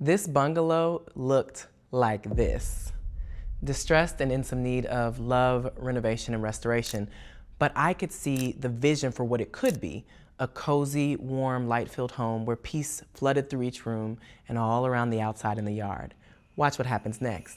This bungalow looked like this. Distressed and in some need of love, renovation, and restoration, but I could see the vision for what it could be, a cozy, warm, light-filled home where peace flooded through each room and all around the outside in the yard. Watch what happens next.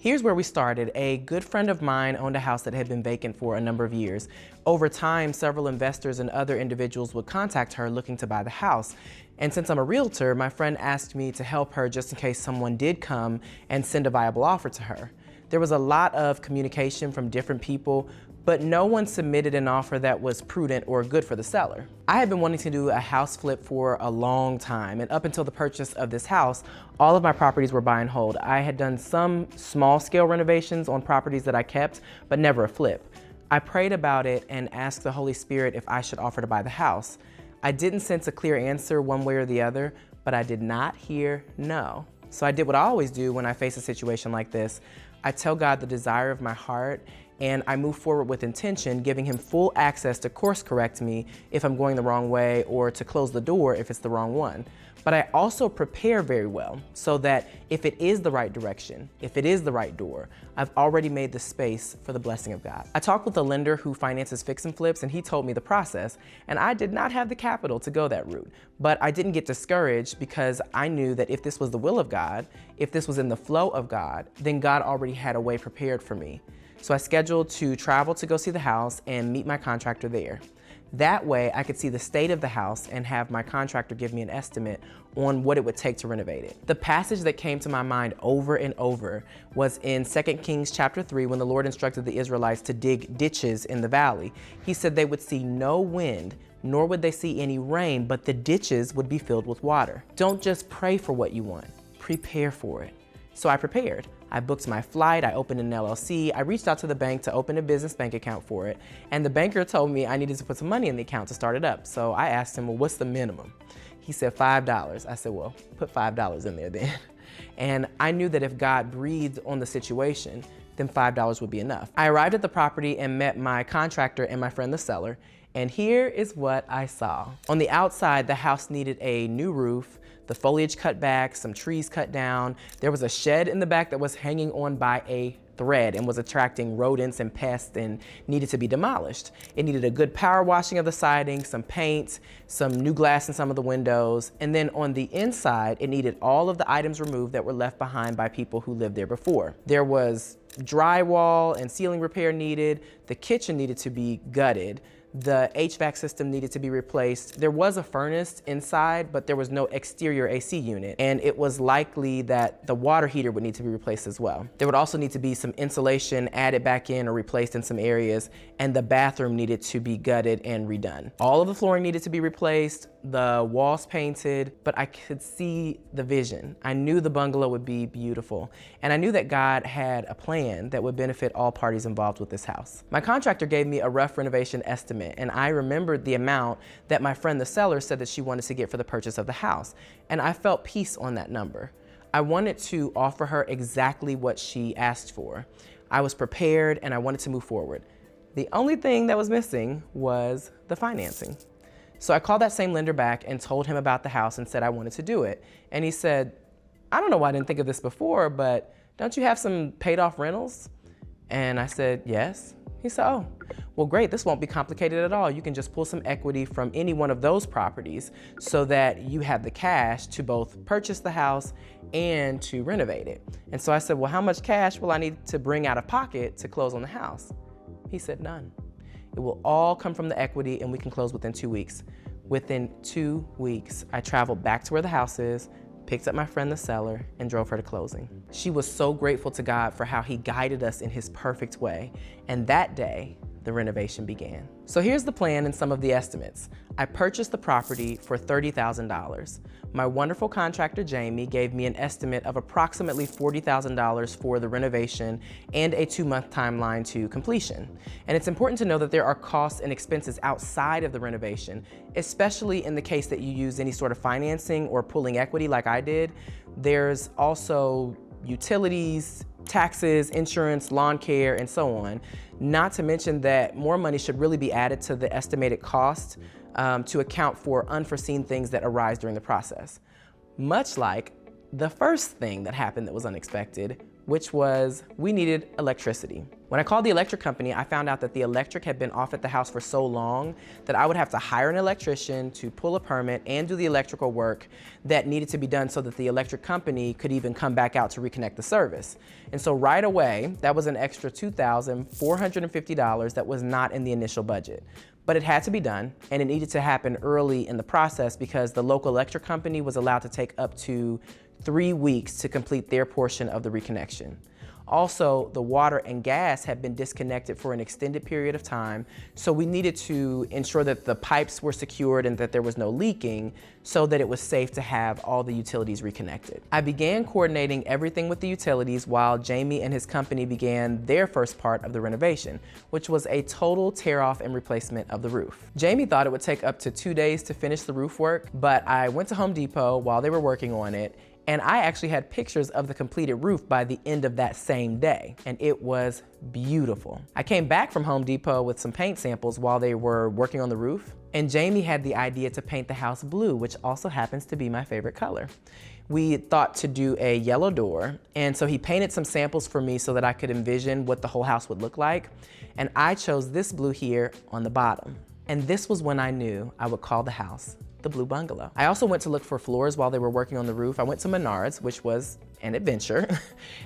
Here's where we started. A good friend of mine owned a house that had been vacant for a number of years. Over time, several investors and other individuals would contact her looking to buy the house. And since I'm a realtor, my friend asked me to help her just in case someone did come and send a viable offer to her. There was a lot of communication from different people, but no one submitted an offer that was prudent or good for the seller. I had been wanting to do a house flip for a long time, and up until the purchase of this house, all of my properties were buy and hold. I had done some small scale renovations on properties that I kept, but never a flip. I prayed about it and asked the Holy Spirit if I should offer to buy the house. I didn't sense a clear answer one way or the other, but I did not hear no. So I did what I always do when I face a situation like this. I tell God the desire of my heart, and I move forward with intention, giving him full access to course correct me if I'm going the wrong way or to close the door if it's the wrong one. But I also prepare very well so that if it is the right direction, if it is the right door, I've already made the space for the blessing of God. I talked with a lender who finances fix and flips, and he told me the process, and I did not have the capital to go that route. But I didn't get discouraged because I knew that if this was the will of God, if this was in the flow of God, then God already had a way prepared for me. So I scheduled to travel to go see the house and meet my contractor there. That way I could see the state of the house and have my contractor give me an estimate on what it would take to renovate it. The passage that came to my mind over and over was in 2 Kings chapter 3 when the Lord instructed the Israelites to dig ditches in the valley. He said they would see no wind, nor would they see any rain, but the ditches would be filled with water. Don't just pray for what you want, prepare for it. So I prepared. I booked my flight, I opened an LLC, I reached out to the bank to open a business bank account for it, and the banker told me I needed to put some money in the account to start it up. So I asked him, well, what's the minimum? He said $5. I said, well, put $5 in there then. And I knew that if God breathed on the situation, then $5 would be enough. I arrived at the property and met my contractor and my friend the seller, and here is what I saw. On the outside, the house needed a new roof, the foliage cut back, some trees cut down. There was a shed in the back that was hanging on by a thread and was attracting rodents and pests and needed to be demolished. It needed a good power washing of the siding, some paint, some new glass in some of the windows, and then on the inside, it needed all of the items removed that were left behind by people who lived there before. There was drywall and ceiling repair needed. The kitchen needed to be gutted. The HVAC system needed to be replaced. There was a furnace inside, but there was no exterior AC unit. And it was likely that the water heater would need to be replaced as well. There would also need to be some insulation added back in or replaced in some areas, and the bathroom needed to be gutted and redone. All of the flooring needed to be replaced, the walls painted, but I could see the vision. I knew the bungalow would be beautiful, and I knew that God had a plan that would benefit all parties involved with this house. My contractor gave me a rough renovation estimate, and I remembered the amount that my friend the seller said that she wanted to get for the purchase of the house, and I felt peace on that number. I wanted to offer her exactly what she asked for. I was prepared and I wanted to move forward. The only thing that was missing was the financing. So I called that same lender back and told him about the house and said I wanted to do it. And he said, I don't know why I didn't think of this before, but don't you have some paid off rentals? And I said, yes. He said, oh, well, great, this won't be complicated at all. You can just pull some equity from any one of those properties so that you have the cash to both purchase the house and to renovate it. And so I said, well, how much cash will I need to bring out of pocket to close on the house? He said, none. It will all come from the equity and we can close within 2 weeks. Within 2 weeks, I traveled back to where the house is, picked up my friend the seller, and drove her to closing. She was so grateful to God for how he guided us in his perfect way. And that day, the renovation began. So here's the plan and some of the estimates. I purchased the property for $30,000. My wonderful contractor, Jamie, gave me an estimate of approximately $40,000 for the renovation and a 2-month timeline to completion. And it's important to know that there are costs and expenses outside of the renovation, especially in the case that you use any sort of financing or pulling equity like I did. There's also utilities, taxes, insurance, lawn care, and so on. Not to mention that more money should really be added to the estimated cost to account for unforeseen things that arise during the process. Much like the first thing that happened that was unexpected, which was we needed electricity. When I called the electric company, I found out that the electric had been off at the house for so long that I would have to hire an electrician to pull a permit and do the electrical work that needed to be done so that the electric company could even come back out to reconnect the service. And so right away, that was an extra $2,450 that was not in the initial budget. But it had to be done, and it needed to happen early in the process because the local electric company was allowed to take up to 3 weeks to complete their portion of the reconnection. Also, the water and gas had been disconnected for an extended period of time, so we needed to ensure that the pipes were secured and that there was no leaking so that it was safe to have all the utilities reconnected. I began coordinating everything with the utilities while Jamie and his company began their first part of the renovation, which was a total tear-off and replacement of the roof. Jamie thought it would take up to 2 days to finish the roof work, but I went to Home Depot while they were working on it, and I actually had pictures of the completed roof by the end of that same day, and it was beautiful. I came back from Home Depot with some paint samples while they were working on the roof, and Jamie had the idea to paint the house blue, which also happens to be my favorite color. We thought to do a yellow door, and so he painted some samples for me so that I could envision what the whole house would look like, and I chose this blue here on the bottom. And this was when I knew I would call the house the Blue Bungalow. I also went to look for floors while they were working on the roof. I went to Menards, which was an adventure,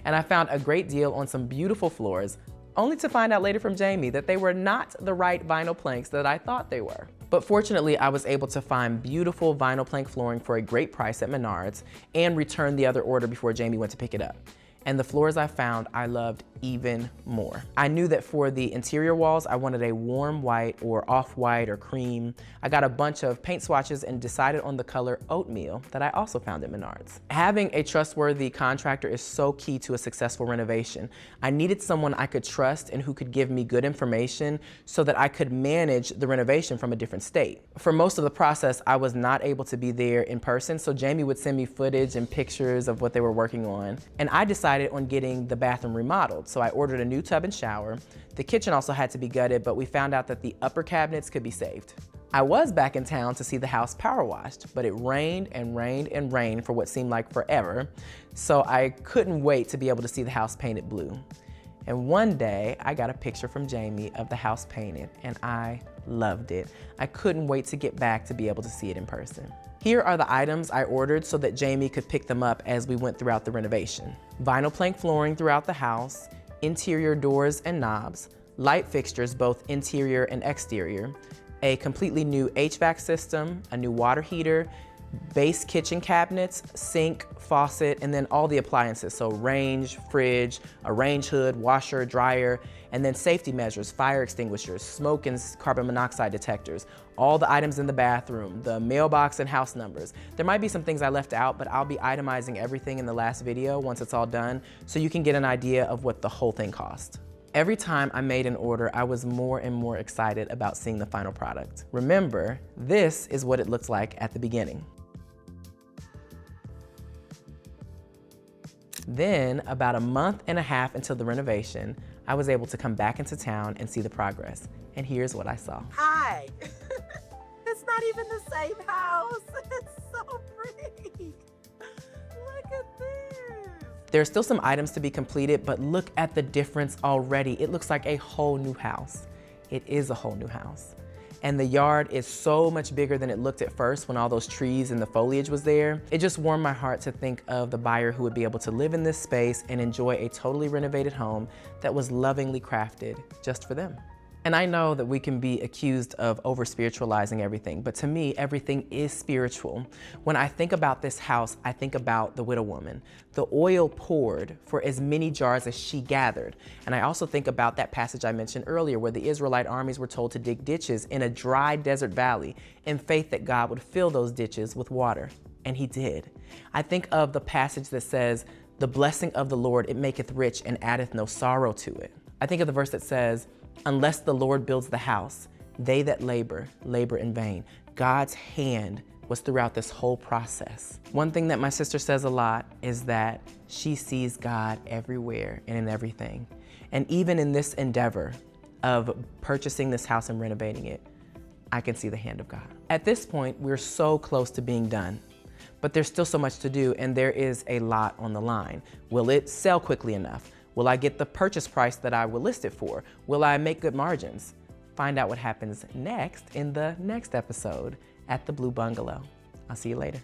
and I found a great deal on some beautiful floors, only to find out later from Jamie that they were not the right vinyl planks that I thought they were. But fortunately, I was able to find beautiful vinyl plank flooring for a great price at Menards and return the other order before Jamie went to pick it up. And the floors I found, I loved even more. I knew that for the interior walls, I wanted a warm white or off-white or cream. I got a bunch of paint swatches and decided on the color oatmeal that I also found at Menards. Having a trustworthy contractor is so key to a successful renovation. I needed someone I could trust and who could give me good information so that I could manage the renovation from a different state. For most of the process, I was not able to be there in person, so Jamie would send me footage and pictures of what they were working on. And I decided on getting the bathroom remodeled, so I ordered a new tub and shower. The kitchen also had to be gutted, but we found out that the upper cabinets could be saved. I was back in town to see the house power washed, but it rained and rained and rained for what seemed like forever, so I couldn't wait to be able to see the house painted blue. And one day, I got a picture from Jamie of the house painted, and I loved it. I couldn't wait to get back to be able to see it in person. Here are the items I ordered so that Jamie could pick them up as we went throughout the renovation. Vinyl plank flooring throughout the house, interior doors and knobs, light fixtures both interior and exterior, a completely new HVAC system, a new water heater, base kitchen cabinets, sink, faucet, and then all the appliances. So range, fridge, a range hood, washer, dryer, and then safety measures, fire extinguishers, smoke and carbon monoxide detectors, all the items in the bathroom, the mailbox and house numbers. There might be some things I left out, but I'll be itemizing everything in the last video once it's all done so you can get an idea of what the whole thing cost. Every time I made an order, I was more and more excited about seeing the final product. Remember, this is what it looked like at the beginning. Then, about a month and a half until the renovation, I was able to come back into town and see the progress. And here's what I saw. Hi! It's not even the same house. It's so pretty. Look at this. There's still some items to be completed, but look at the difference already. It looks like a whole new house. It is a whole new house. And the yard is so much bigger than it looked at first when all those trees and the foliage was there. It just warmed my heart to think of the buyer who would be able to live in this space and enjoy a totally renovated home that was lovingly crafted just for them. And I know that we can be accused of over-spiritualizing everything, but to me, everything is spiritual. When I think about this house, I think about the widow woman. The oil poured for as many jars as she gathered. And I also think about that passage I mentioned earlier where the Israelite armies were told to dig ditches in a dry desert valley in faith that God would fill those ditches with water. And he did. I think of the passage that says, "The blessing of the Lord, it maketh rich and addeth no sorrow to it." I think of the verse that says, "Unless the Lord builds the house, they that labor, labor in vain." God's hand was throughout this whole process. One thing that my sister says a lot is that she sees God everywhere and in everything. And even in this endeavor of purchasing this house and renovating it, I can see the hand of God. At this point, we're so close to being done, but there's still so much to do, and there is a lot on the line. Will it sell quickly enough? Will I get the purchase price that I will list it for? Will I make good margins? Find out what happens next in the next episode at the Blue Bungalow. I'll see you later.